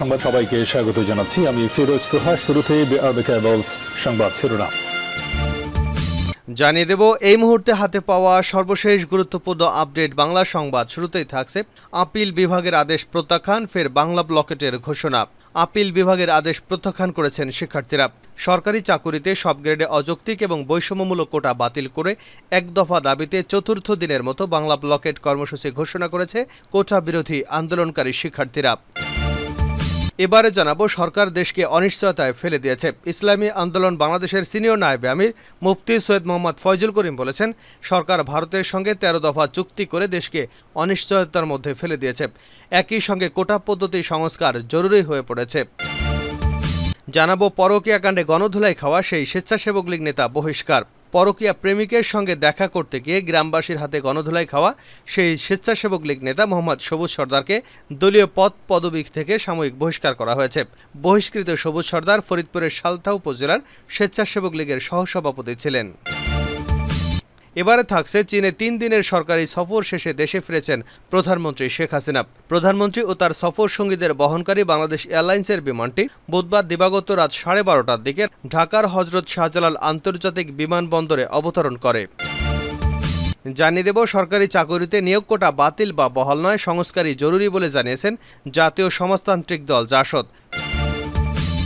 সংবাদ সবাইকে স্বাগত জানাচ্ছি। আমি ফিরোজ তোহা। শুরুতে সংবাদ শিরোনাম জানিয়ে দেব এই মুহূর্তে হাতে পাওয়া সর্বশেষ গুরুত্বপূর্ণ আপডেট বাংলা সংবাদ। শুরুতেই থাকছে আপিল বিভাগের আদেশ প্রত্যাখ্যান, ফের বাংলা ব্লকেটের ঘোষণা। আপিল বিভাগের আদেশ প্রত্যাখ্যান করেছেন শিক্ষার্থীরা। সরকারি চাকুরিতে সব গ্রেডে অযৌক্তিক এবং বৈষম্যমূলক কোটা বাতিল করে এক দফা দাবিতে চতুর্থ দিনের মতো বাংলা ব্লকেট কর্মসূচি ঘোষণা করেছে কোটা বিরোধী আন্দোলনকারী শিক্ষার্থীরা। এবারে জানাবো সরকার দেশকে অনিশ্চয়তায় ফেলে দিয়েছে। ইসলামী আন্দোলন বাংলাদেশের সিনিয়র নায়েবে আমির মুফতি সৈয়দ মোহাম্মদ ফয়জুল করিম বলেছেন, সরকার ভারতের সঙ্গে 13 দফা চুক্তি করে দেশকে অনিশ্চয়তার মধ্যে ফেলে দিয়েছে। একই সঙ্গে কোটা পদ্ধতি সংস্কার জরুরি হয়ে পড়েছে। জানাবো পরকীয়া কাণ্ডে গণধুলাই খাওয়া সেই স্বেচ্ছাসেবক লীগ নেতা বহিষ্কার। পরকীয়া প্রেমিকের সঙ্গে দেখা করতে গিয়ে গ্রামবাসীর হাতে গণধুলাই খাওয়া সেই স্বেচ্ছাসেবক লীগ নেতা মোহাম্মদ সবুজ সর্দারকে দলীয় পদ পদবি থেকে সাময়িক বহিষ্কার করা হয়েছে। বহিষ্কৃত সবুজ সর্দার ফরিদপুরের সালথা উপজেলার স্বেচ্ছাসেবক লীগের সহসভাপতি ছিলেন। এবারে থাকছে চীনে 3 দিনের সরকারি সফর শেষে দেশে ফিরেছেন প্রধানমন্ত্রী শেখ হাসিনা। প্রধানমন্ত্রী ও তার সফর সঙ্গীদের বহনকারী বাংলাদেশ এয়ারলাইন্সের বিমানটি বুধবার দিবাগত রাত 12:30টার দিকে ঢাকার হজরত শাহজালাল আন্তর্জাতিক বিমানবন্দরে অবতরণ করে। জানিয়ে দেব সরকারি চাকুরিতে নিয়োগ কোটা বাতিল বা বহাল নয়, সংস্কারই জরুরি বলে জানিয়েছেন জাতীয় সমাজতান্ত্রিক দল জাসদ।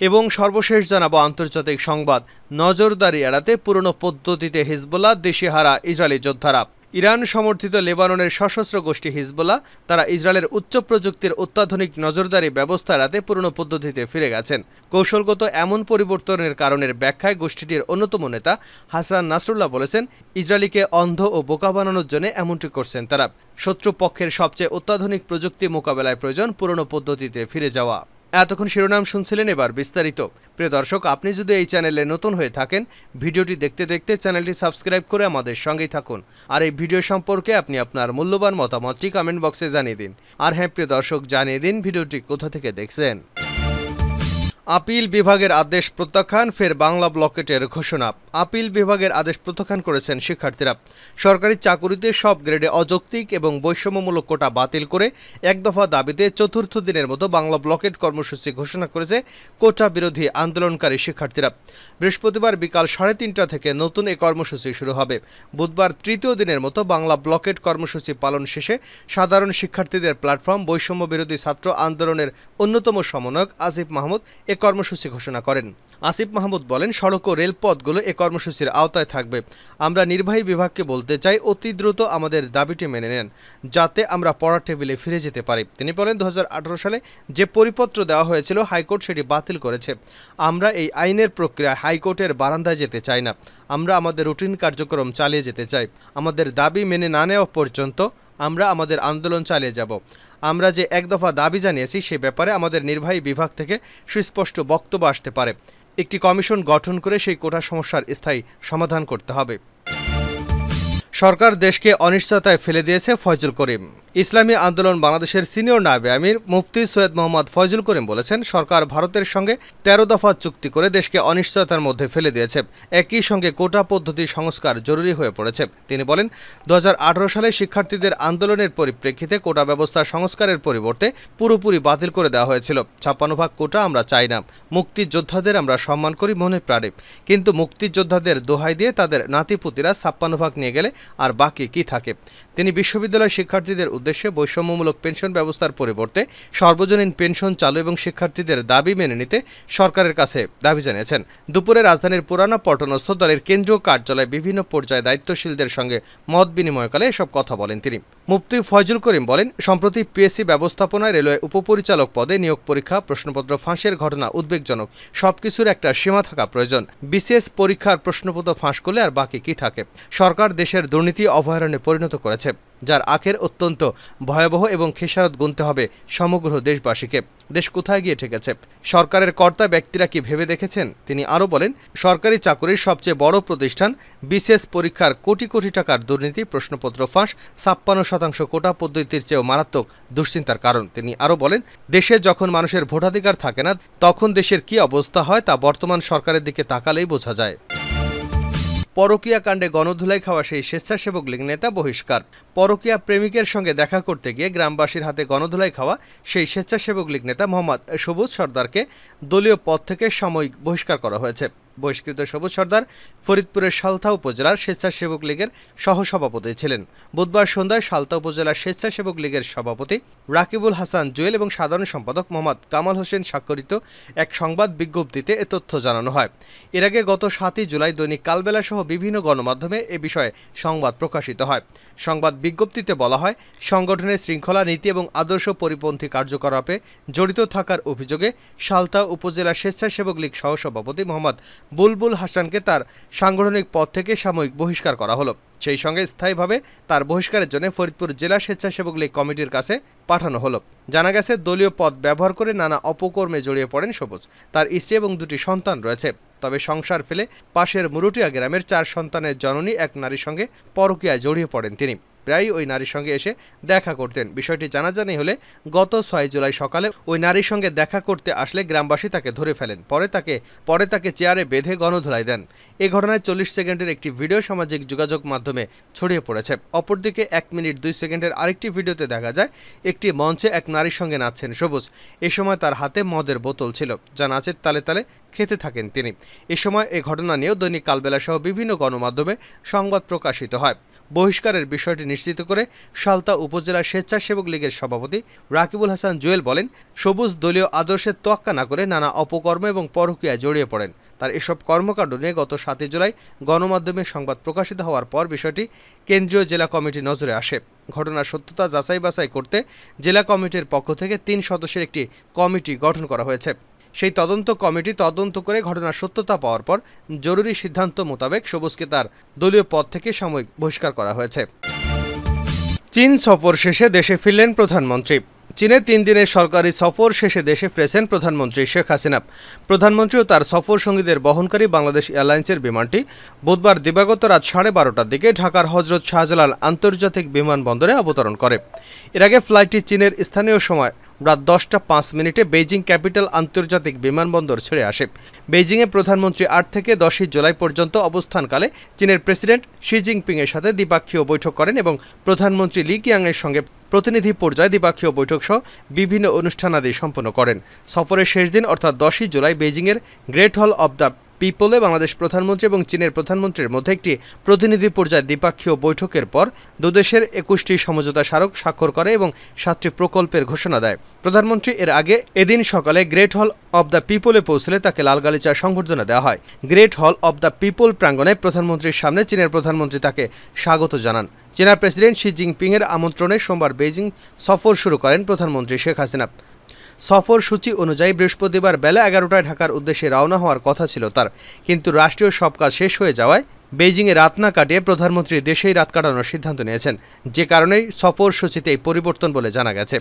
এবং সর্বশেষ জানাবো আন্তর্জাতিক সংবাদ। নজরদারি এড়াতে পুরনো পদ্ধতিতে হিজবুল্লাহ, দিশেহারা ইসরায়েলি যোদ্ধারা। ইরান সমর্থিত লেবাননের সশস্ত্র গোষ্ঠী হিজবুল্লাহ তারা ইসরায়েলের উচ্চ প্রযুক্তির অত্যাধুনিক নজরদারি ব্যবস্থা এড়াতে পুরনো পদ্ধতিতে ফিরে গেছেন। কৌশলগত এমন পরিবর্তনের কারণের ব্যাখ্যায় গোষ্ঠীটির অন্যতম নেতা হাসান নাসরুল্লাহ বলেছেন, ইসরায়েলিকে অন্ধ ও বোকা বানানোর জন্য এমনটি করছেন তারা। শত্রুপক্ষের সবচেয়ে অত্যাধুনিক প্রযুক্তি মোকাবেলায় প্রয়োজন পুরনো পদ্ধতিতে ফিরে যাওয়া। এতক্ষণ শিরোনাম শুনছিলেন, এবার বিস্তারিত। প্রিয় দর্শক, আপনি যদি এই চ্যানেলে নতুন হয়ে থাকেন, ভিডিওটি দেখতে দেখতে চ্যানেলটি সাবস্ক্রাইব করে আমাদের সঙ্গেই থাকুন। আর এই ভিডিও সম্পর্কে আপনি আপনার মূল্যবান মতামতটি কমেন্ট বক্সে জানিয়ে দিন। আর হ্যাঁ প্রিয় দর্শক, জানিয়ে দিন ভিডিওটি কোথা থেকে দেখছেন। আপিল বিভাগের আদেশ প্রত্যাখ্যান, ফের বাংলা ব্লকেটের ঘোষণা। আপিল বিভাগের আদেশ প্রত্যাখ্যান করেছেন শিক্ষার্থীরা। সরকারি চাকুরিতে সব গ্রেডে অযৌক্তিক এবং বৈষম্যমূলক কোটা বাতিল করে এক দফা দাবিতে চতুর্থ দিনের মতো বাংলা ব্লকেট কর্মসূচি ঘোষণা করেছে কোটা বিরোধী আন্দোলনকারী শিক্ষার্থীরা। বৃহস্পতিবার বিকাল 3:30টা থেকে নতুন এই কর্মসূচি শুরু হবে। বুধবার তৃতীয় দিনের মতো বাংলা ব্লকেট কর্মসূচি পালন শেষে সাধারণ শিক্ষার্থীদের প্ল্যাটফর্ম বৈষম্য বিরোধী ছাত্র আন্দোলনের অন্যতম সমন্বয়ক আসিফ মাহমুদ কর্মসূচি ঘোষণা করেন। আসিফ মাহমুদ বলেন, সড়ক ও রেলপথগুলো এ কর্মসূচির আওতায় থাকবে। আমরা নির্বাহী বিভাগকে বলতে চাই, অতি দ্রুত আমাদের দাবিটি মেনে নেন, যাতে আমরা পড়ার টেবিলে ফিরে যেতে পারি। তিনি বলেন, 2018 সালে যে পরিপত্র দেওয়া হয়েছিল হাইকোর্ট সেটি বাতিল করেছে। আমরা এই আইনের প্রক্রিয়ায় হাইকোর্টের বারান্দায় যেতে চাই না। আমরা আমাদের রুটিন কার্যক্রম চালিয়ে যেতে চাই। আমাদের দাবি মেনে না নেওয়া পর্যন্ত আমরা আমাদের আন্দোলন চালিয়ে যাব। আমরা যে এক দফা দাবি জানিয়েছি সে ব্যাপারে আমাদের নির্বাহী বিভাগ থেকে সুস্পষ্ট বক্তব্য আসতে পারে। একটি কমিশন গঠন করে সেই কোটা সমস্যার স্থায়ী সমাধান করতে হবে। সরকার দেশকে অনিশ্চয়তায় ফেলে দিয়েছে ফয়জুল করিম। ইসলামী আন্দোলন বাংলাদেশের সিনিয়র নায়েবে আমির মুফতি সৈয়দ মোহাম্মদ ফয়জুল করিম বলেছেন, সরকার ভারতের সঙ্গে 13 দফা চুক্তি করে দেশকে অনিশ্চয়তার মধ্যে ফেলে দিয়েছে। একই সঙ্গে কোটা পদ্ধতি সংস্কার জরুরি হয়ে পড়েছে। তিনি বলেন, 2018 সালে শিক্ষার্থীদের আন্দোলনের পরিপ্রেক্ষিতে কোটা ব্যবস্থা সংস্কারের পরিবর্তে পুরোপুরি বাতিল করে দেওয়া হয়েছিল। 56 ভাগ কোটা আমরা চাই না। মুক্তিযোদ্ধাদের আমরা সম্মান করি মনে প্রাণে, কিন্তু মুক্তিযোদ্ধাদের দোহাই দিয়ে তাদের নাতিপুতিরা 56 ভাগ নিয়ে গেলে আর বাকি কি থাকে। তিনি বিশ্ববিদ্যালয় শিক্ষার্থীদের উদ্দেশ্যে বৈষম্যমূলক পেনশন ব্যবস্থার পরিবর্তে সর্বজনীন পেনশন চালু এবং শিক্ষার্থীদের দাবি মেনে নিতে সরকারের কাছে দাবি জানিয়েছেন। দুপুরে রাজধানীর পুরানা পল্টনস্থ দলের কেন্দ্রীয় কার্যালয়ে বিভিন্ন পর্যায়ে দায়িত্বশীলদের সঙ্গে মত বিনিময়কালে এসব কথা বলেন তিনি। মুফতি ফয়জুল করিম বলেন, সম্প্রতি পিএসসি ব্যবস্থাপনায় রেলওয়ে উপপরিচালক পদে নিয়োগ পরীক্ষা, প্রশ্নপত্র ফাঁসের ঘটনা উদ্বেগজনক। সবকিছুর একটা সীমা থাকা প্রয়োজন। বিসিএস পরীক্ষার প্রশ্নপত্র ফাঁস করলে আর বাকি কি থাকে। সরকার দেশের দুর্নীতি অভয়ারণ্যে পরিণত করেছে, যার আখের অত্যন্ত ভয়াবহ এবং খেসারত গুনতে হবে সমগ্র দেশবাসীকে। দেশ কোথায় গিয়ে ঠেকেছে? সরকারের কর্তা ব্যক্তিরা কি ভেবে দেখেছেন? তিনি আরও বলেন, সরকারি চাকুরির সবচেয়ে বড় প্রতিষ্ঠান বিসিএস পরীক্ষার কোটি কোটি টাকার দুর্নীতি, প্রশ্নপত্র ফাঁস, 56% কোটা পদ্ধতির চেয়েও মারাত্মক দুশ্চিন্তার কারণ। তিনি আরও বলেন, দেশে যখন মানুষের ভোটাধিকার থাকে না, তখন দেশের কি অবস্থা হয় তা বর্তমান সরকারের দিকে তাকালেই বোঝা যায়। পরকীয়া কাণ্ডে গণধুলাই খাওয়া সেই স্বেচ্ছাসেবক লীগ নেতা বহিষ্কার। পরকীয়া প্রেমিকের সঙ্গে দেখা করতে গিয়ে গ্রামবাসীর হাতে গণধুলাই খাওয়া সেই স্বেচ্ছাসেবক লীগ নেতা মোহাম্মদ সবুজ সর্দারকে দলীয় পদ থেকে সাময়িক বহিষ্কার করা হয়েছে। বহিষ্কৃত সবুজ সর্দার ফরিদপুরের সালথা উপজেলার স্বেচ্ছাসেবক লীগের সহসভাপতি ছিলেন। বুধবার সন্ধ্যায় সালথা উপজেলার স্বেচ্ছাসেবক লীগের সভাপতি রাকিবুল হাসান জুয়েল এবং সাধারণ সম্পাদক মোহাম্মদ কামাল হোসেন স্বাক্ষরিত এক সংবাদ বিজ্ঞপ্তিতে এ তথ্য জানানো হয়। এর আগে গত 7 জুলাই দৈনিক কালবেলা সহ বিভিন্ন গণমাধ্যমে এ বিষয়ে সংবাদ প্রকাশিত হয়। সংবাদ বিজ্ঞপ্তিতে বলা হয়, সংগঠনের শৃঙ্খলা, নীতি এবং আদর্শ পরিপন্থী কার্যকলাপে জড়িত থাকার অভিযোগে সালথা উপজেলা স্বেচ্ছাসেবক লীগ সহসভাপতি মোহাম্মদ বুলবুল হাসানকে তার সাংগঠনিক পদ থেকে সাময়িক বহিষ্কার করা হলো। সেই সঙ্গে স্থায়ীভাবে তার বহিষ্কারের জন্য ফরিদপুর জেলা স্বেচ্ছাসেবক লীগ কমিটির কাছে পাঠানো হলো। জানা গেছে, দলীয় পদ ব্যবহার করে নানা অপকর্মে জড়িয়ে পড়েন সবুজ। তার স্ত্রী এবং 2টি সন্তান রয়েছে। তবে সংসার ফেলে পাশের মুরুটিয়া গ্রামের 4 সন্তানের জননী এক নারীর সঙ্গে পরকীয়ায় জড়িয়ে পড়েন তিনি। প্রায়ই ওই নারীর সঙ্গে এসে দেখা করতেন। বিষয়টি জানাজানি হলে গত 6 জুলাই সকালে ওই নারীর সঙ্গে দেখা করতে আসলে গ্রামবাসী তাকে ধরে ফেলেন। পরে তাকে চেয়ারে বেঁধে গণধুলাই দেন। এই ঘটনায় 40 সেকেন্ডের একটি ভিডিও সামাজিক যোগাযোগ মাধ্যমে ছড়িয়ে পড়েছে। অপরদিকে 1 মিনিট 2 সেকেন্ডের আরেকটি ভিডিওতে দেখা যায় একটি মঞ্চে এক নারীর সঙ্গে নাচছেন সবুজ। এ সময় তার হাতে মদের বোতল ছিল, যা নাচের তালে তালে খেতে থাকেন তিনি। এ সময় এ ঘটনা নিয়েও দৈনিক কালবেলা সহ বিভিন্ন গণমাধ্যমে সংবাদ প্রকাশিত হয়। বহিষ্কারের বিষয়টি নিশ্চিত করে সালথা উপজেলা স্বেচ্ছাসেবক লীগের সভাপতি রাকিবুল হাসান জুয়েল বলেন, সবুজ দলীয় আদর্শের তোয়াক্কা না করে নানা অপকর্ম এবং পরকীয়ায় জড়িয়ে পড়েন। তার এসব কর্মকাণ্ড নিয়ে গত 7 জুলাই গণমাধ্যমে সংবাদ প্রকাশিত হওয়ার পর বিষয়টি কেন্দ্রীয় জেলা কমিটির নজরে আসে। ঘটনার সত্যতা যাচাই বাছাই করতে জেলা কমিটির পক্ষ থেকে 3 সদস্যের একটি কমিটি গঠন করা হয়েছে। সেই তদন্ত কমিটি তদন্ত করে ঘটনার সত্যতা পাওয়ার পর জরুরি সিদ্ধান্ত মোতাবেক সবুজকে তার দলীয় পদ থেকে সাময়িক বহিষ্কার করা হয়েছে। চীন সফর শেষে দেশে ফিরলেন প্রধানমন্ত্রী। চীনে 3 দিনের সরকারি সফর শেষে দেশে ফিরেছেন প্রধানমন্ত্রী শেখ হাসিনা। প্রধানমন্ত্রী ও তার সফর সঙ্গীদের বহনকারী বাংলাদেশ এয়ারলাইন্সের বিমানটি বুধবার দিবাগত রাত 12:30টার দিকে ঢাকার হজরত শাহজালাল আন্তর্জাতিক বিমানবন্দরে অবতরণ করে। এর আগে ফ্লাইটটি চীনের স্থানীয় সময় রাত 10:05 বেইজিং ক্যাপিটাল আন্তর্জাতিক বিমানবন্দর ছেড়ে আসে। বেইজিংয়ে প্রধানমন্ত্রী 8 থেকে 10 জুলাই পর্যন্ত অবস্থানকালে চীনের প্রেসিডেন্ট শি জিনপিং এর সাথে দ্বিপাক্ষীয় বৈঠক করেন এবং প্রধানমন্ত্রী লি কিয়াংয়ের সঙ্গে প্রতিনিধি পর্যায়ে দ্বিপাক্ষীয় বৈঠক সহ বিভিন্ন অনুষ্ঠানাদি সম্পন্ন করেন। সফরের শেষ দিন অর্থাৎ 10 জুলাই বেইজিংয়ের গ্রেট হল অব দ্য পিপলে বাংলাদেশ প্রধানমন্ত্রী এবং চীনের প্রধানমন্ত্রীর মধ্যে একটি প্রতিনিধি পর্যায়ে দ্বিপাক্ষীয় বৈঠকের পর দুদেশের 21টি সমঝোতা স্মারক স্বাক্ষর করে এবং 7টি প্রকল্পের ঘোষণা দেয়। প্রধানমন্ত্রী এর আগে এদিন সকালে গ্রেট হল অব দ্য পিপলে পৌঁছলে তাকে লাল গালিচা সংবর্ধনা দেওয়া হয়। গ্রেট হল অব দ্য পিপল প্রাঙ্গণে প্রধানমন্ত্রীর সামনে চীনের প্রধানমন্ত্রী তাকে স্বাগত জানান। চীনা প্রেসিডেন্ট শি জিনপিংয়ের আমন্ত্রণে সোমবার বেইজিং সফর শুরু করেন প্রধানমন্ত্রী শেখ হাসিনা। সফর সূচি অনুযায়ী বৃহস্পতিবার বেলা 11টায় ঢাকার উদ্দেশ্যে রওনা হওয়ার কথা ছিল তার, কিন্তু রাষ্ট্রীয় সব কাজ শেষ হয়ে যাওয়ায় বেইজিংয়ে রাত না কাটিয়ে প্রধানমন্ত্রী দেশেই রাত কাটানোর সিদ্ধান্ত নিয়েছেন, যে কারণেই সফর সূচিতে এই পরিবর্তন বলে জানা গেছে।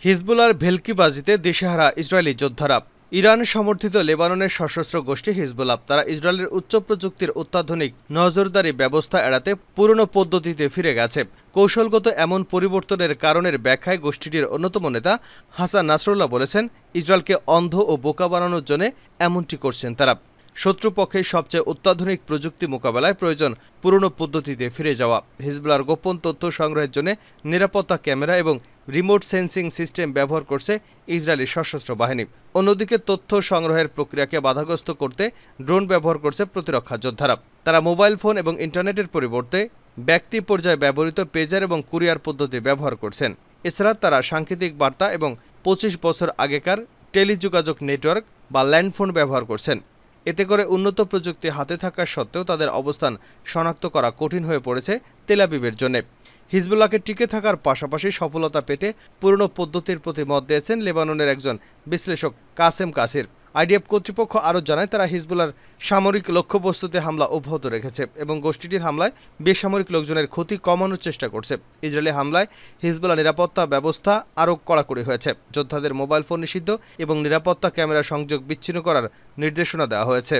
হিজবুল্লাহর ভেলকিবাজিতে দিশেহারা ইসরায়েলি যোদ্ধারা। ইরান সমর্থিত লেবাননের সশস্ত্র গোষ্ঠী হিজবুল্লাহ তারা ইসরায়েলের উচ্চ প্রযুক্তির অত্যাধুনিক নজরদারি ব্যবস্থা এড়াতে পুরনো পদ্ধতিতে ফিরে গেছে। কৌশলগত এমন পরিবর্তনের কারণের ব্যাখ্যায় গোষ্ঠীটির অন্যতম নেতা হাসান নাসরুল্লাহ বলেছেন, ইসরায়েলকে অন্ধ ও বোকা বানানোর জন্য এমনটি করছেন তারা। শত্রুপক্ষের সবচেয়ে অত্যাধুনিক প্রযুক্তি মোকাবেলায় প্রয়োজন পুরনো পদ্ধতিতে ফিরে যাওয়া। হিজবুল্লাহর গোপন তথ্য সংগ্রহের জন্য নিরাপত্তা ক্যামেরা এবং রিমোট সেন্সিং সিস্টেম ব্যবহার করছে ইসরায়েলি সশস্ত্র বাহিনী। অন্যদিকে তথ্য সংগ্রহের প্রক্রিয়াকে বাধাগ্রস্ত করতে ড্রোন ব্যবহার করছে প্রতিরক্ষা যোদ্ধারা। তারা মোবাইল ফোন এবং ইন্টারনেটের পরিবর্তে ব্যক্তি পর্যায়ে ব্যবহৃত পেজার এবং কুরিয়ার পদ্ধতি ব্যবহার করছেন। এছাড়া তারা সাংকেতিক বার্তা এবং 25 বছর আগেকার টেলিযোগাযোগ নেটওয়ার্ক বা ল্যান্ডফোন ব্যবহার করছেন। এতে করে উন্নত প্রযুক্তি হাতে থাকা সত্ত্বেও তাদের অবস্থান শনাক্ত করা কঠিন হয়ে পড়েছে তেল আবিবের জন্য। হিজবুল্লাহকে টিকে থাকার পাশাপাশি সফলতা পেতে পুরনো পদ্ধতির প্রতি মত দিয়েছেন লেবাননের একজন বিশ্লেষক কাসেম কাসির। আইডিএফ কর্তৃপক্ষ আরও জানায়, তারা হিজবুল্লাহর সামরিক লক্ষ্যবস্তুতে হামলা অব্যাহত রেখেছে এবং গোষ্ঠীটির হামলায় বেসামরিক লোকজনের ক্ষতি কমানোর চেষ্টা করছে। ইসরায়েলি হামলায় হিজবুল্লাহ নিরাপত্তা ব্যবস্থা আরও কড়াকড়ি হয়েছে। যোদ্ধাদের মোবাইল ফোন নিষিদ্ধ এবং নিরাপত্তা ক্যামেরা সংযোগ বিচ্ছিন্ন করার নির্দেশনা দেওয়া হয়েছে।